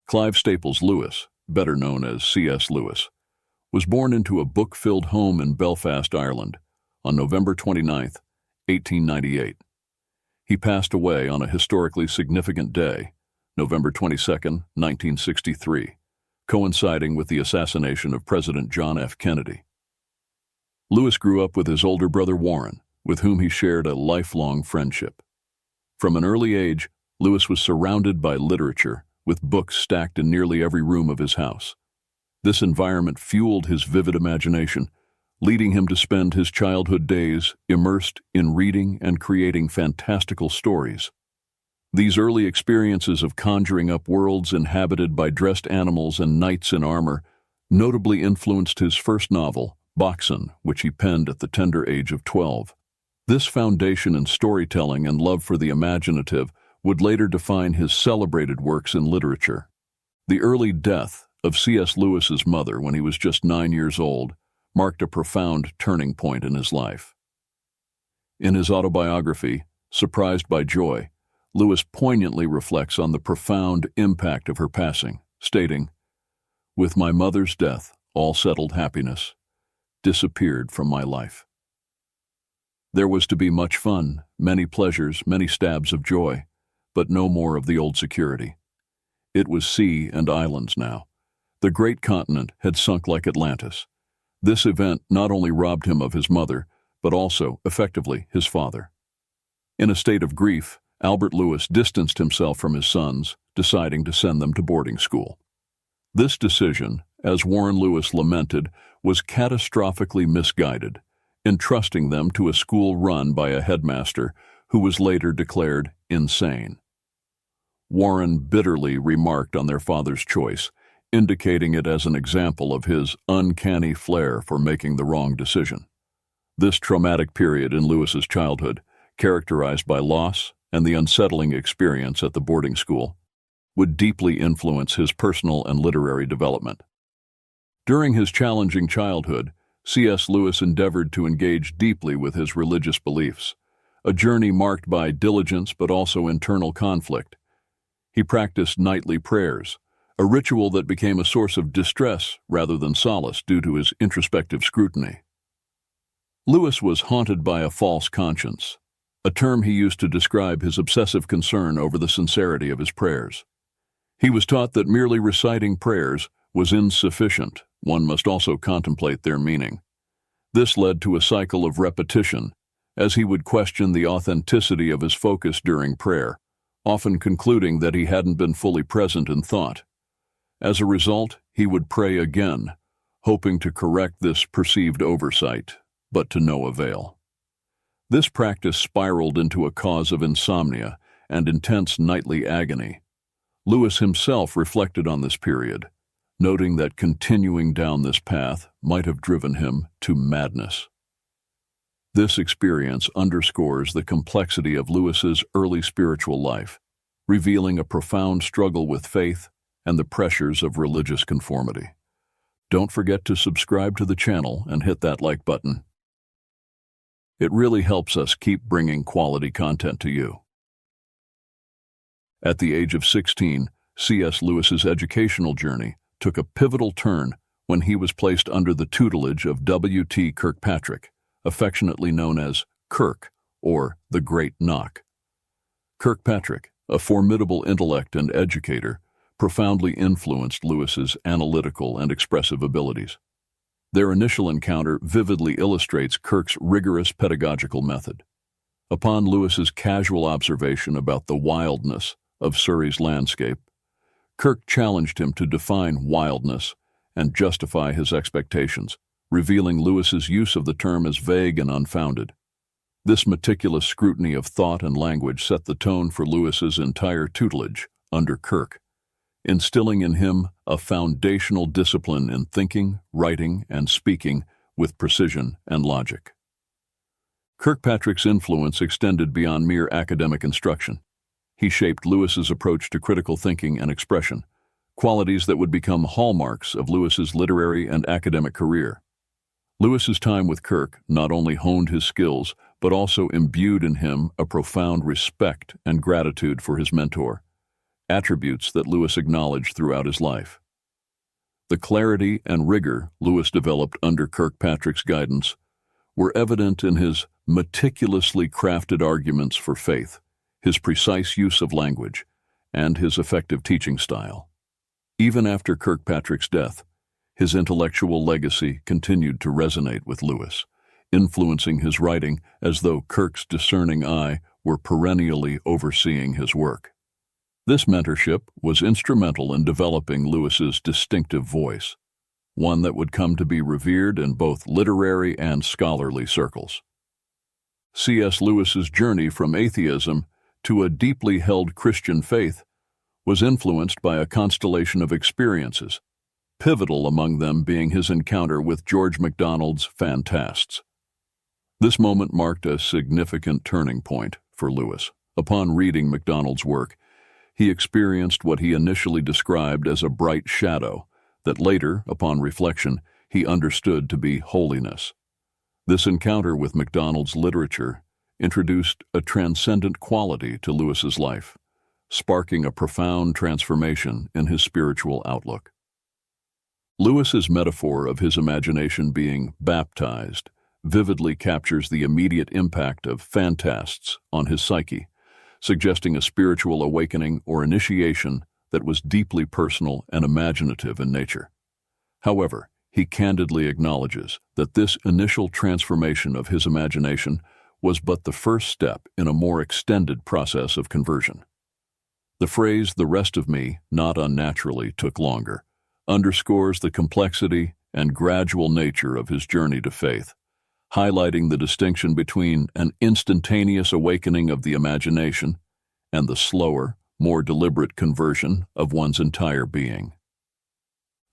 Clive Staples Lewis, better known as C.S. Lewis, was born into a book-filled home in Belfast, Ireland, on November 29, 1898. He passed away on a historically significant day, November 22, 1963, coinciding with the assassination of President John F. Kennedy. Lewis grew up with his older brother Warren, with whom he shared a lifelong friendship. From an early age, Lewis was surrounded by literature, with books stacked in nearly every room of his house. This environment fueled his vivid imagination, leading him to spend his childhood days immersed in reading and creating fantastical stories. These early experiences of conjuring up worlds inhabited by dressed animals and knights in armor notably influenced his first novel, Boxen, which he penned at the tender age of 12. This foundation in storytelling and love for the imaginative would later define his celebrated works in literature. The early death of C.S. Lewis's mother when he was just 9 years old marked a profound turning point in his life. In his autobiography, Surprised by Joy, Lewis poignantly reflects on the profound impact of her passing, stating, "With my mother's death, all settled happiness disappeared from my life. There was to be much fun, many pleasures, many stabs of joy, but no more of the old security. It was sea and islands now. The great continent had sunk like Atlantis. This event not only robbed him of his mother, but also, effectively, his father." In a state of grief, Albert Lewis distanced himself from his sons, deciding to send them to boarding school. This decision, as Warren Lewis lamented, was catastrophically misguided, entrusting them to a school run by a headmaster who was later declared insane. Warren bitterly remarked on their father's choice, indicating it as an example of his uncanny flair for making the wrong decision. This traumatic period in Lewis's childhood, characterized by loss and the unsettling experience at the boarding school, would deeply influence his personal and literary development. During his challenging childhood, C.S. Lewis endeavored to engage deeply with his religious beliefs, a journey marked by diligence but also internal conflict. He practiced nightly prayers, a ritual that became a source of distress rather than solace due to his introspective scrutiny. Lewis was haunted by a false conscience, a term he used to describe his obsessive concern over the sincerity of his prayers. He was taught that merely reciting prayers was insufficient. One must also contemplate their meaning. This led to a cycle of repetition, as he would question the authenticity of his focus during prayer, often concluding that he hadn't been fully present in thought. As a result, he would pray again, hoping to correct this perceived oversight, but to no avail. This practice spiraled into a cause of insomnia and intense nightly agony. Lewis himself reflected on this period, noting that continuing down this path might have driven him to madness. This experience underscores the complexity of Lewis's early spiritual life, revealing a profound struggle with faith and the pressures of religious conformity. Don't forget to subscribe to the channel and hit that like button. It really helps us keep bringing quality content to you. At the age of 16, C.S. Lewis's educational journey took a pivotal turn when he was placed under the tutelage of W.T. Kirkpatrick, affectionately known as Kirk, or the Great Knock. Kirkpatrick, a formidable intellect and educator, profoundly influenced Lewis's analytical and expressive abilities. Their initial encounter vividly illustrates Kirk's rigorous pedagogical method. Upon Lewis's casual observation about the wildness of Surrey's landscape, Kirk challenged him to define wildness and justify his expectations, revealing Lewis's use of the term as vague and unfounded. This meticulous scrutiny of thought and language set the tone for Lewis's entire tutelage under Kirk, instilling in him a foundational discipline in thinking, writing, and speaking with precision and logic. Kirkpatrick's influence extended beyond mere academic instruction. He shaped Lewis's approach to critical thinking and expression, qualities that would become hallmarks of Lewis's literary and academic career. Lewis's time with Kirk not only honed his skills, but also imbued in him a profound respect and gratitude for his mentor. attributes that Lewis acknowledged throughout his life. The clarity and rigor Lewis developed under Kirkpatrick's guidance were evident in his meticulously crafted arguments for faith, his precise use of language, and his effective teaching style. Even after Kirkpatrick's death, his intellectual legacy continued to resonate with Lewis, influencing his writing as though Kirk's discerning eye were perennially overseeing his work. This mentorship was instrumental in developing Lewis's distinctive voice, one that would come to be revered in both literary and scholarly circles. C.S. Lewis's journey from atheism to a deeply held Christian faith was influenced by a constellation of experiences, pivotal among them being his encounter with George MacDonald's Phantasts. This moment marked a significant turning point for Lewis. Upon reading MacDonald's work, he experienced what he initially described as a bright shadow that later, upon reflection, he understood to be holiness. This encounter with MacDonald's literature introduced a transcendent quality to Lewis's life, sparking a profound transformation in his spiritual outlook. Lewis's metaphor of his imagination being baptized vividly captures the immediate impact of phantasts on his psyche, suggesting a spiritual awakening or initiation that was deeply personal and imaginative in nature. However, he candidly acknowledges that this initial transformation of his imagination was but the first step in a more extended process of conversion. The phrase, "the rest of me, not unnaturally, took longer," underscores the complexity and gradual nature of his journey to faith, highlighting the distinction between an instantaneous awakening of the imagination and the slower, more deliberate conversion of one's entire being.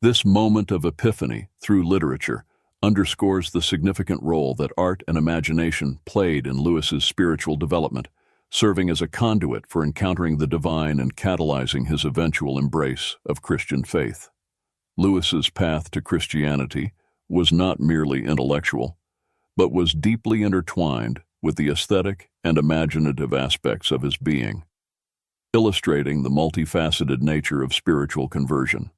This moment of epiphany through literature underscores the significant role that art and imagination played in Lewis's spiritual development, serving as a conduit for encountering the divine and catalyzing his eventual embrace of Christian faith. Lewis's path to Christianity was not merely intellectual, but was deeply intertwined with the aesthetic and imaginative aspects of his being, illustrating the multifaceted nature of spiritual conversion.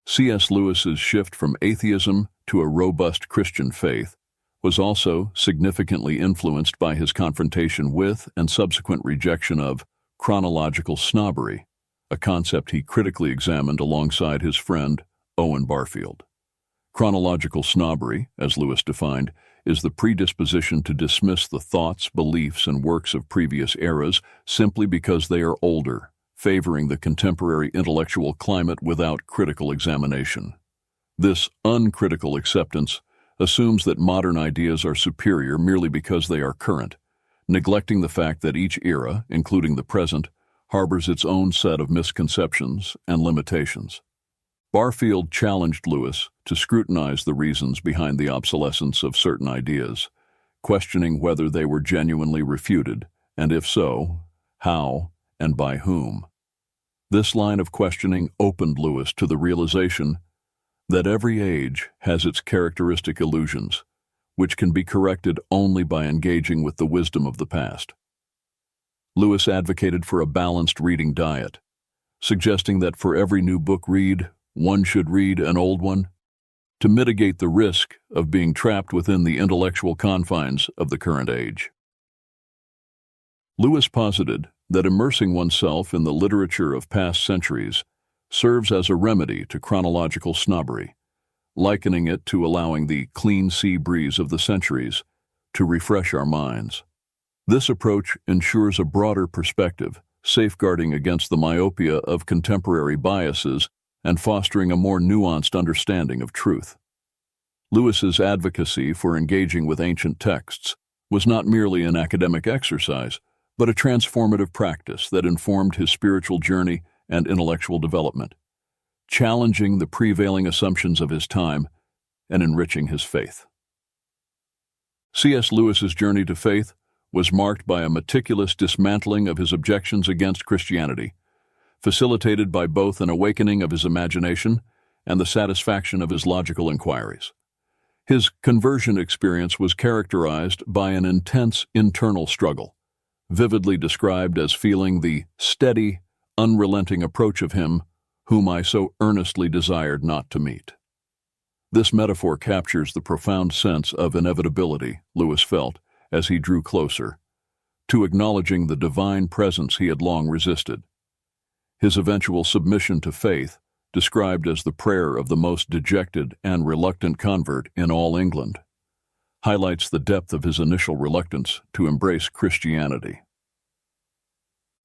C.S. Lewis's shift from atheism to a robust Christian faith was also significantly influenced by his confrontation with and subsequent rejection of chronological snobbery, a concept he critically examined alongside his friend Owen Barfield. Chronological snobbery, as Lewis defined, is the predisposition to dismiss the thoughts, beliefs, and works of previous eras simply because they are older, favoring the contemporary intellectual climate without critical examination. This uncritical acceptance assumes that modern ideas are superior merely because they are current, neglecting the fact that each era, including the present, harbors its own set of misconceptions and limitations. Barfield challenged Lewis to scrutinize the reasons behind the obsolescence of certain ideas, questioning whether they were genuinely refuted, and if so, how and by whom. This line of questioning opened Lewis to the realization that every age has its characteristic illusions, which can be corrected only by engaging with the wisdom of the past. Lewis advocated for a balanced reading diet, suggesting that for every new book read, one should read an old one, to mitigate the risk of being trapped within the intellectual confines of the current age. Lewis posited that immersing oneself in the literature of past centuries serves as a remedy to chronological snobbery, likening it to allowing the clean sea breeze of the centuries to refresh our minds. This approach ensures a broader perspective, safeguarding against the myopia of contemporary biases and fostering a more nuanced understanding of truth. Lewis's advocacy for engaging with ancient texts was not merely an academic exercise, but a transformative practice that informed his spiritual journey and intellectual development, challenging the prevailing assumptions of his time and enriching his faith. C.S. Lewis's journey to faith was marked by a meticulous dismantling of his objections against Christianity, facilitated by both an awakening of his imagination and the satisfaction of his logical inquiries. His conversion experience was characterized by an intense internal struggle, vividly described as feeling the steady, unrelenting approach of him whom I so earnestly desired not to meet. This metaphor captures the profound sense of inevitability Lewis felt as he drew closer to acknowledging the divine presence he had long resisted. His eventual submission to faith, described as the prayer of the most dejected and reluctant convert in all England, highlights the depth of his initial reluctance to embrace Christianity.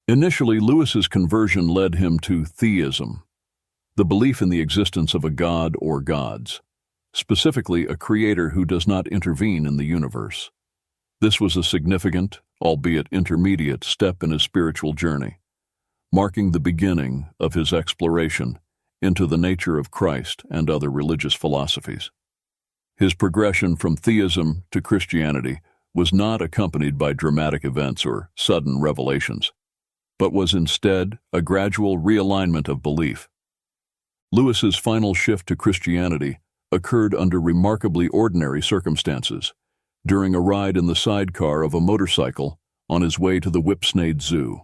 Initially, Lewis's conversion led him to theism, the belief in the existence of a god or gods, specifically a creator who does not intervene in the universe. This was a significant, albeit intermediate, step in his spiritual journey, marking the beginning of his exploration into the nature of Christ and other religious philosophies. His progression from theism to Christianity was not accompanied by dramatic events or sudden revelations, but was instead a gradual realignment of belief. Lewis's final shift to Christianity occurred under remarkably ordinary circumstances, during a ride in the sidecar of a motorcycle on his way to the Whipsnade Zoo.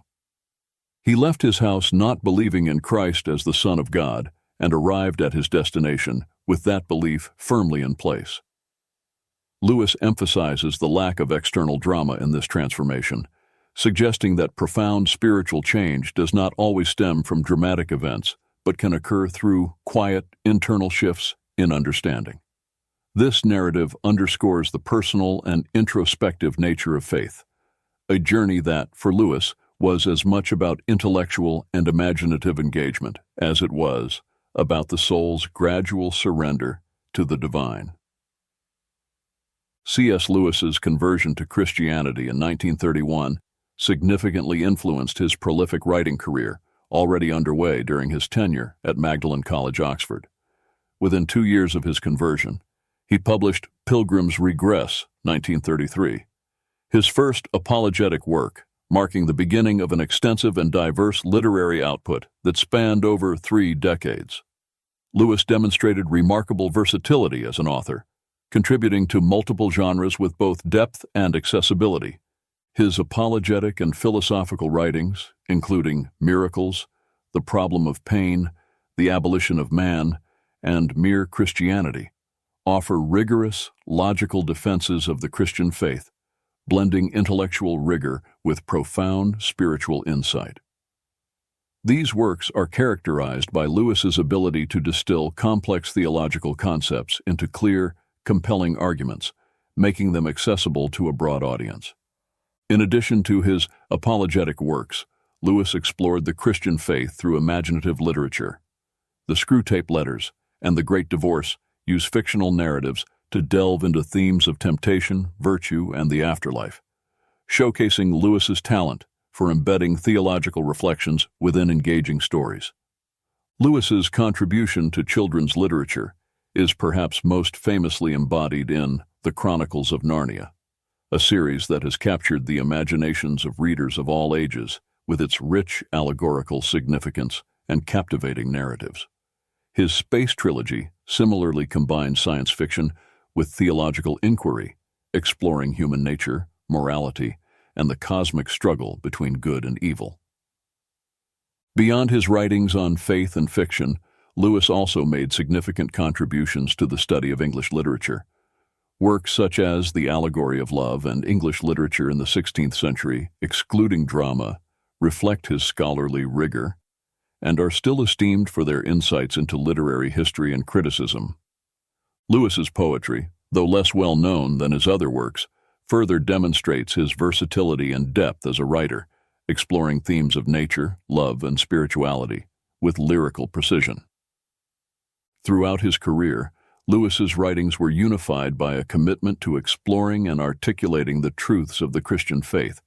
He left his house not believing in Christ as the Son of God and arrived at his destination with that belief firmly in place. Lewis emphasizes the lack of external drama in this transformation, suggesting that profound spiritual change does not always stem from dramatic events, but can occur through quiet, internal shifts in understanding. This narrative underscores the personal and introspective nature of faith, a journey that, for Lewis, was as much about intellectual and imaginative engagement as it was about the soul's gradual surrender to the divine. C.S. Lewis's conversion to Christianity in 1931 significantly influenced his prolific writing career, already underway during his tenure at Magdalen College, Oxford. Within 2 years of his conversion, he published Pilgrim's Regress, 1933, his first apologetic work, marking the beginning of an extensive and diverse literary output that spanned over 3 decades. Lewis demonstrated remarkable versatility as an author, contributing to multiple genres with both depth and accessibility. His apologetic and philosophical writings, including Miracles, The Problem of Pain, The Abolition of Man, and Mere Christianity, offer rigorous, logical defenses of the Christian faith, blending intellectual rigor with profound spiritual insight. These works are characterized by Lewis's ability to distill complex theological concepts into clear, compelling arguments, making them accessible to a broad audience. In addition to his apologetic works, Lewis explored the Christian faith through imaginative literature. The Screwtape Letters and The Great Divorce use fictional narratives to delve into themes of temptation, virtue, and the afterlife, showcasing Lewis's talent for embedding theological reflections within engaging stories. Lewis's contribution to children's literature is perhaps most famously embodied in The Chronicles of Narnia, a series that has captured the imaginations of readers of all ages with its rich allegorical significance and captivating narratives. His space trilogy similarly combines science fiction with theological inquiry, exploring human nature, morality, and the cosmic struggle between good and evil. Beyond his writings on faith and fiction, Lewis also made significant contributions to the study of English literature. Works such as The Allegory of Love and English Literature in the 16th Century, excluding drama, reflect his scholarly rigor and are still esteemed for their insights into literary history and criticism. Lewis's poetry, though less well known than his other works, further demonstrates his versatility and depth as a writer, exploring themes of nature, love, and spirituality with lyrical precision. Throughout his career, Lewis's writings were unified by a commitment to exploring and articulating the truths of the Christian faith,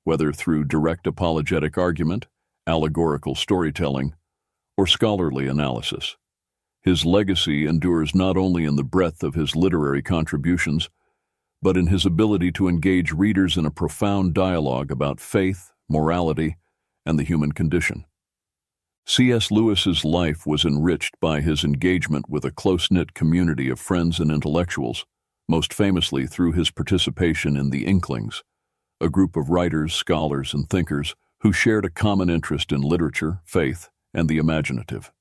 whether through direct apologetic argument, allegorical storytelling, or scholarly analysis. His legacy endures not only in the breadth of his literary contributions, but in his ability to engage readers in a profound dialogue about faith, morality, and the human condition. C.S. Lewis's life was enriched by his engagement with a close-knit community of friends and intellectuals, most famously through his participation in the Inklings, a group of writers, scholars, and thinkers who shared a common interest in literature, faith, and the imaginative.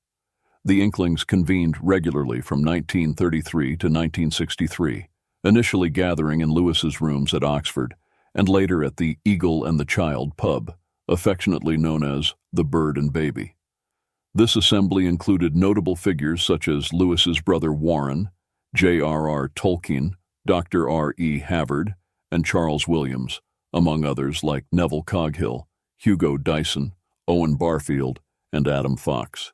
The Inklings convened regularly from 1933 to 1963, initially gathering in Lewis's rooms at Oxford, and later at the Eagle and the Child pub, affectionately known as the Bird and Baby. This assembly included notable figures such as Lewis's brother Warren, j.r.r. Tolkien, Dr. R.E. Havard, and Charles Williams, among others like Neville Coghill, Hugo Dyson, Owen Barfield, and Adam Fox.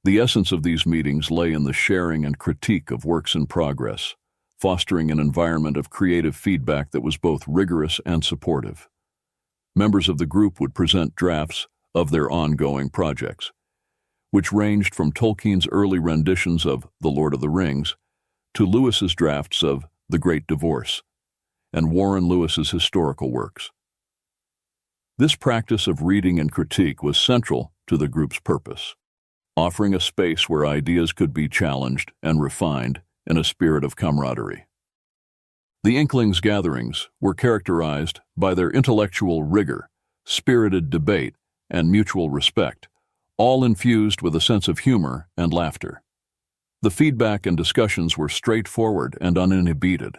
The essence of these meetings lay in the sharing and critique of works in progress, fostering an environment of creative feedback that was both rigorous and supportive. Members of the group would present drafts of their ongoing projects, which ranged from Tolkien's early renditions of The Lord of the Rings to Lewis's drafts of The Great Divorce and Warren Lewis's historical works. This practice of reading and critique was central to the group's purpose, offering a space where ideas could be challenged and refined in a spirit of camaraderie. The Inklings' gatherings were characterized by their intellectual rigor, spirited debate, and mutual respect, all infused with a sense of humor and laughter. The feedback and discussions were straightforward and uninhibited,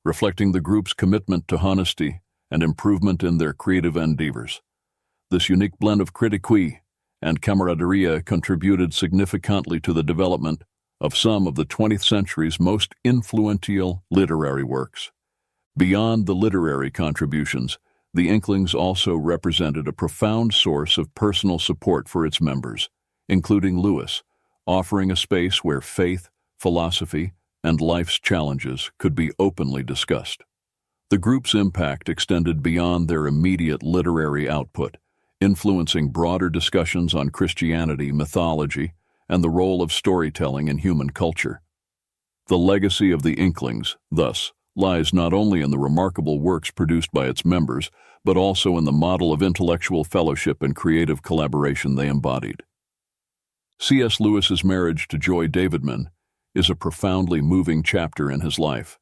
reflecting the group's commitment to honesty and improvement in their creative endeavors. This unique blend of critique and camaraderie contributed significantly to the development of some of the 20th century's most influential literary works. Beyond the literary contributions, the Inklings also represented a profound source of personal support for its members, including Lewis, offering a space where faith, philosophy, and life's challenges could be openly discussed. The group's impact extended beyond their immediate literary output, influencing broader discussions on Christianity, mythology, and the role of storytelling in human culture. The legacy of the Inklings, thus, lies not only in the remarkable works produced by its members, but also in the model of intellectual fellowship and creative collaboration they embodied. C.S. Lewis's marriage to Joy Davidman is a profoundly moving chapter in his life,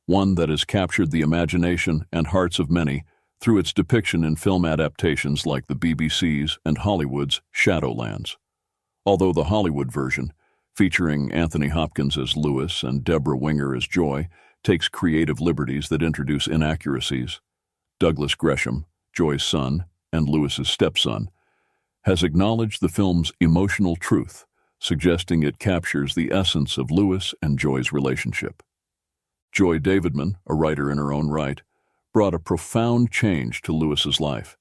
one that has captured the imagination and hearts of many through its depiction in film adaptations like the BBC's and Hollywood's Shadowlands. Although the Hollywood version, featuring Anthony Hopkins as Lewis and Deborah Winger as Joy, takes creative liberties that introduce inaccuracies, Douglas Gresham, Joy's son and Lewis's stepson, has acknowledged the film's emotional truth, suggesting it captures the essence of Lewis and Joy's relationship. Joy Davidman, a writer in her own right, brought a profound change to Lewis's life.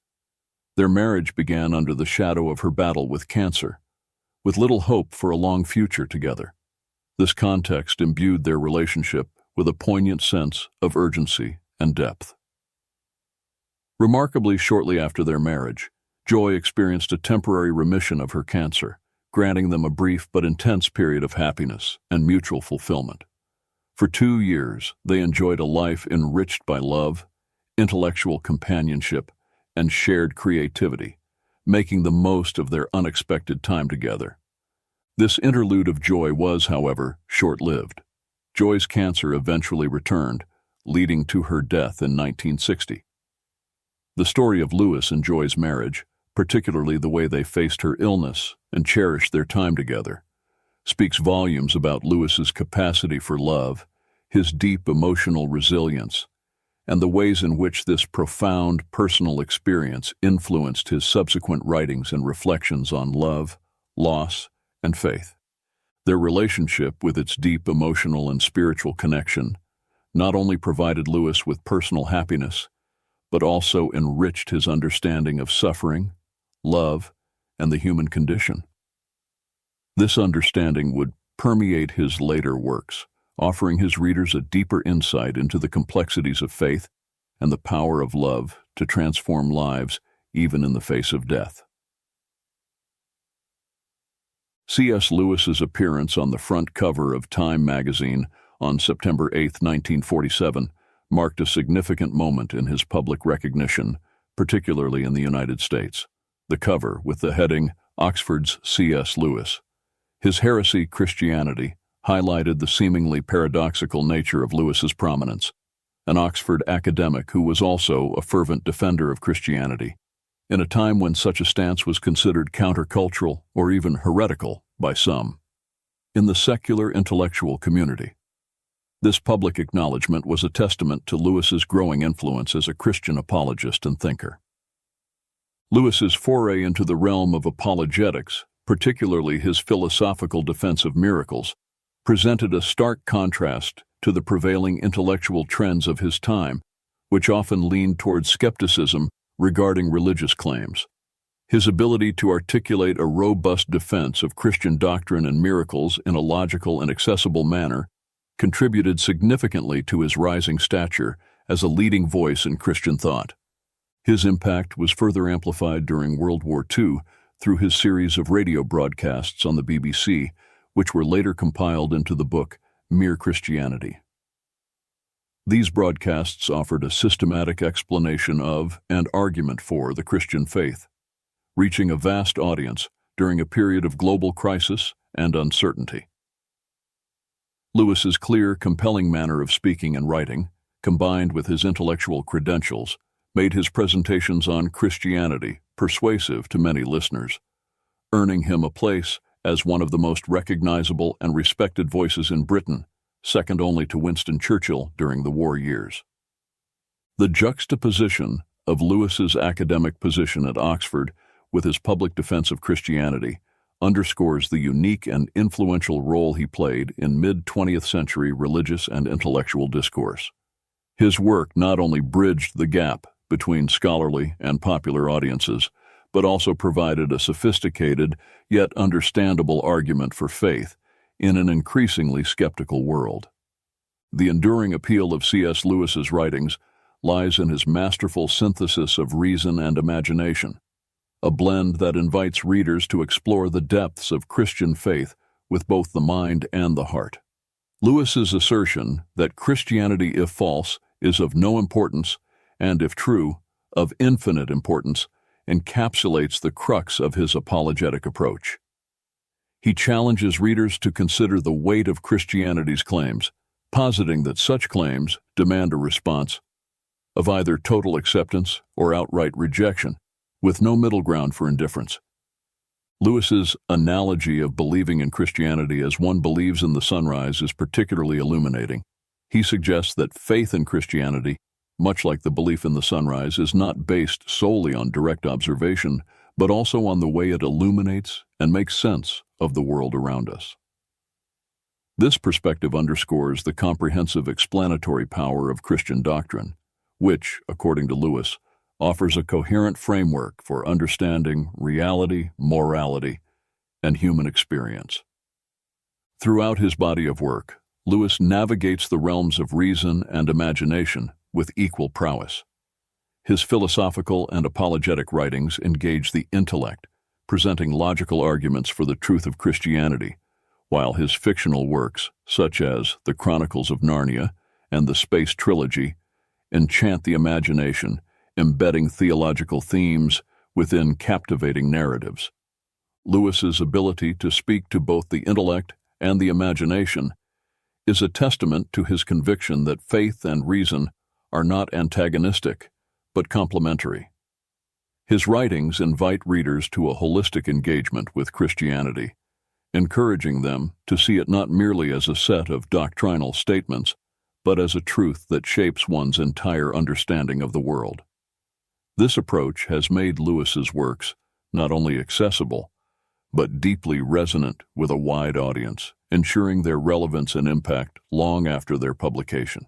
Their marriage began under the shadow of her battle with cancer, with little hope for a long future together. This context imbued their relationship with a poignant sense of urgency and depth. Remarkably, shortly after their marriage, Joy experienced a temporary remission of her cancer, granting them a brief but intense period of happiness and mutual fulfillment. For 2 years, they enjoyed a life enriched by love, intellectual companionship, and shared creativity, making the most of their unexpected time together. This interlude of joy was, however, short-lived. Joy's cancer eventually returned, leading to her death in 1960. The story of Lewis and Joy's marriage, particularly the way they faced her illness and cherished their time together, speaks volumes about Lewis's capacity for love, his deep emotional resilience, and the ways in which this profound personal experience influenced his subsequent writings and reflections on love, loss, and faith. Their relationship, with its deep emotional and spiritual connection, not only provided Lewis with personal happiness, but also enriched his understanding of suffering, love, and the human condition. This understanding would permeate his later works, offering his readers a deeper insight into the complexities of faith and the power of love to transform lives even in the face of death. C.S. Lewis's appearance on the front cover of Time magazine on September 8, 1947, marked a significant moment in his public recognition, particularly in the United States. The cover, with the heading, Oxford's C.S. Lewis. His heresy, Christianity, highlighted the seemingly paradoxical nature of Lewis's prominence, an Oxford academic who was also a fervent defender of Christianity. in a time when such a stance was considered countercultural or even heretical by some. In the secular intellectual community, this public acknowledgement was a testament to Lewis's growing influence as a Christian apologist and thinker. Lewis's foray into the realm of apologetics, particularly his philosophical defense of miracles, presented a stark contrast to the prevailing intellectual trends of his time, which often leaned toward skepticism regarding religious claims. His ability to articulate a robust defense of Christian doctrine and miracles in a logical and accessible manner contributed significantly to his rising stature as a leading voice in Christian thought. His impact was further amplified during World War II through his series of radio broadcasts on the BBC, which were later compiled into the book Mere Christianity. These broadcasts offered a systematic explanation of and argument for the Christian faith, reaching a vast audience during a period of global crisis and uncertainty. Lewis's clear, compelling manner of speaking and writing, combined with his intellectual credentials, made his presentations on Christianity persuasive to many listeners, earning him a place as one of the most recognizable and respected voices in Britain, second only to Winston Churchill during the war years. The juxtaposition of Lewis's academic position at Oxford with his public defense of Christianity underscores the unique and influential role he played in mid-20th century religious and intellectual discourse. His work not only bridged the gap between scholarly and popular audiences, but also provided a sophisticated yet understandable argument for faith in an increasingly skeptical world. The enduring appeal of C.S. Lewis's writings lies in his masterful synthesis of reason and imagination, a blend that invites readers to explore the depths of Christian faith with both the mind and the heart. Lewis's assertion that Christianity, if false, is of no importance, and if true, of infinite importance, encapsulates the crux of his apologetic approach. He challenges readers to consider the weight of Christianity's claims, positing that such claims demand a response of either total acceptance or outright rejection, with no middle ground for indifference. Lewis's analogy of believing in Christianity as one believes in the sunrise is particularly illuminating. He suggests that faith in Christianity, much like the belief in the sunrise, is not based solely on direct observation, but also on the way it illuminates and makes sense of the world around us. This perspective underscores the comprehensive explanatory power of Christian doctrine, which, according to Lewis, offers a coherent framework for understanding reality, morality, and human experience. Throughout his body of work, Lewis navigates the realms of reason and imagination with equal prowess. His philosophical and apologetic writings engage the intellect, presenting logical arguments for the truth of Christianity, while his fictional works, such as The Chronicles of Narnia and the Space Trilogy, enchant the imagination, embedding theological themes within captivating narratives. Lewis's ability to speak to both the intellect and the imagination is a testament to his conviction that faith and reason are not antagonistic, but complementary. His writings invite readers to a holistic engagement with Christianity, encouraging them to see it not merely as a set of doctrinal statements, but as a truth that shapes one's entire understanding of the world. This approach has made Lewis's works not only accessible, but deeply resonant with a wide audience, ensuring their relevance and impact long after their publication.